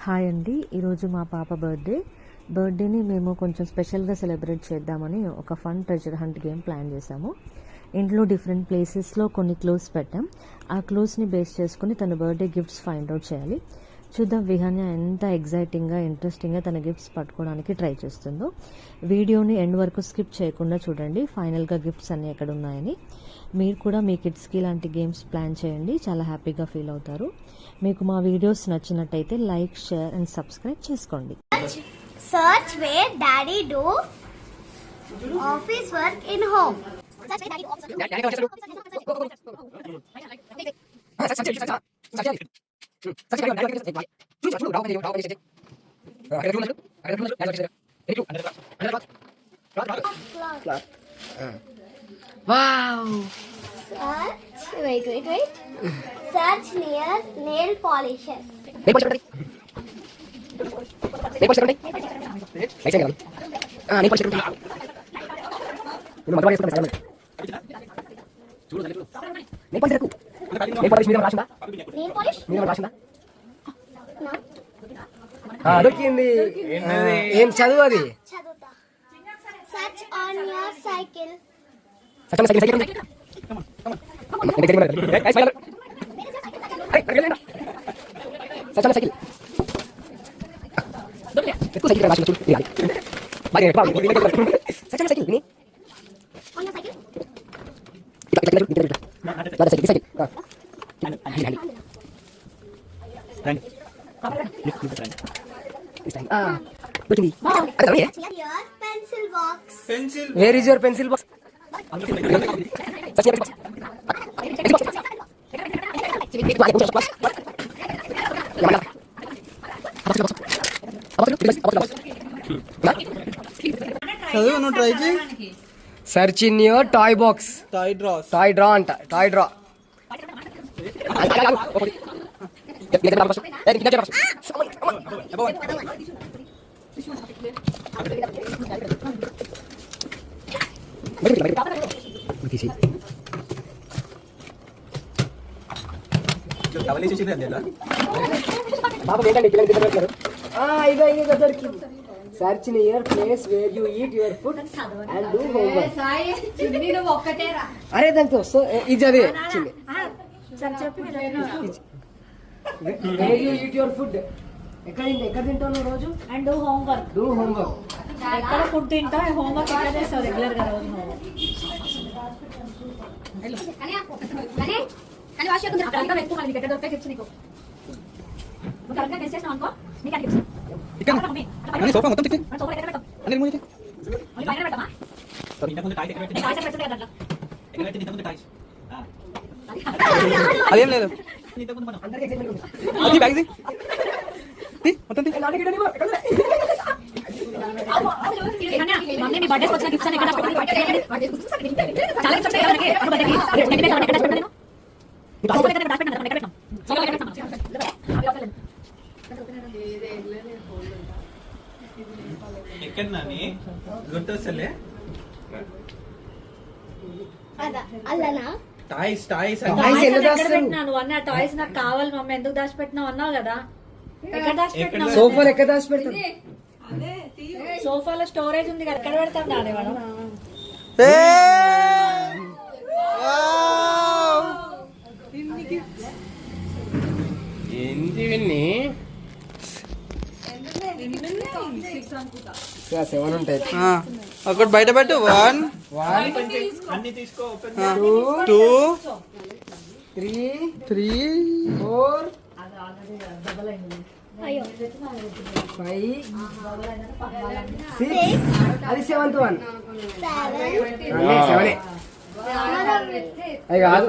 Hi అండి, ఈరోజు మా పాప బర్త్డేని మేము కొంచెం స్పెషల్గా సెలబ్రేట్ చేద్దామని ఒక fun treasure hunt game plan చేశాము. ఇంట్లో డిఫరెంట్ ప్లేసెస్లో కొన్ని క్లూస్ పెట్టాం. ఆ క్లూస్ని బేస్ చేసుకుని తన బర్త్డే గిఫ్ట్స్ ఫైండ్ అవుట్ చేయాలి. చూద్దాం విహాన్య ఎంత ఎగ్జైటింగ్గా ఇంట్రెస్టింగ్గా తన గిఫ్ట్స్ పట్టుకోవడానికి ట్రై చేస్తుందో. వీడియోని ఎండ్ వరకు స్కిప్ చేయకుండా చూడండి, ఫైనల్గా గిఫ్ట్స్ అన్నీ ఎక్కడ ఉన్నాయని. మీరు కూడా మీ కిడ్స్కి ఇలాంటి గేమ్స్ ప్లాన్ చేయండి, చాలా హ్యాపీగా ఫీల్ అవుతారు. మీకు మా వీడియోస్ నచ్చినట్టయితే లైక్, షేర్ అండ్ సబ్స్క్రైబ్ చేసుకోండి. Search where daddy do office work in home. Search where daddy do office work. Wow. Search, wait. Search near nail polishers. Nail polish? దొరికింది. ఏం చదువు అది? చదువుతా. Search on your cycle. Your pencil box. Where is your pencil box? చదువు నువ్వు try చేయి. Search in your toy box. Toy drawers. Toy draw అంట. Toy draw. ఇదో దొరికింది. Search in your place where you eat your food and do homework. అరే దాంతో ఇది చదివే చిన్ని. Where you eat your food. ఎక్కడ తింటావు నువ్వు రోజు? And do homework. Do homework. ఎక్కడ ఫుడ్ తింటావు, హోంవర్క్ ఎక్కడ చేస్తావు రెగ్యులర్ గా రోజు నువ్వు? సోఫా మొత్తం తిప్పి అన్ని రిమూవ్ చేయి. అదేం లేదు. అది బ్యాగ్ మొత్తం ఎక్కడని గుర్తొస్తలే. అల్లనా టాయ్స్ నువ్వు అన్న టాయ్స్ నాకు కావాలి మమ్మీ, ఎందుకు దాచిపెట్టినావు అన్నావు కదా. ఎక్కడ దాచిపెట్టినావు? సోఫాలు ఎక్కడ దాచి పెడతారు? సోఫాలో స్టోరేజ్ ఉంది కదా, ఎక్కడ పెడతాం నానే మనం? సెవెన్ ఉంటాయి. ఒకటి బయట పెట్టు. 1 2 3 4 అయ్యో 5 6. అది 7th వన్. 7 7 అవి కాదు.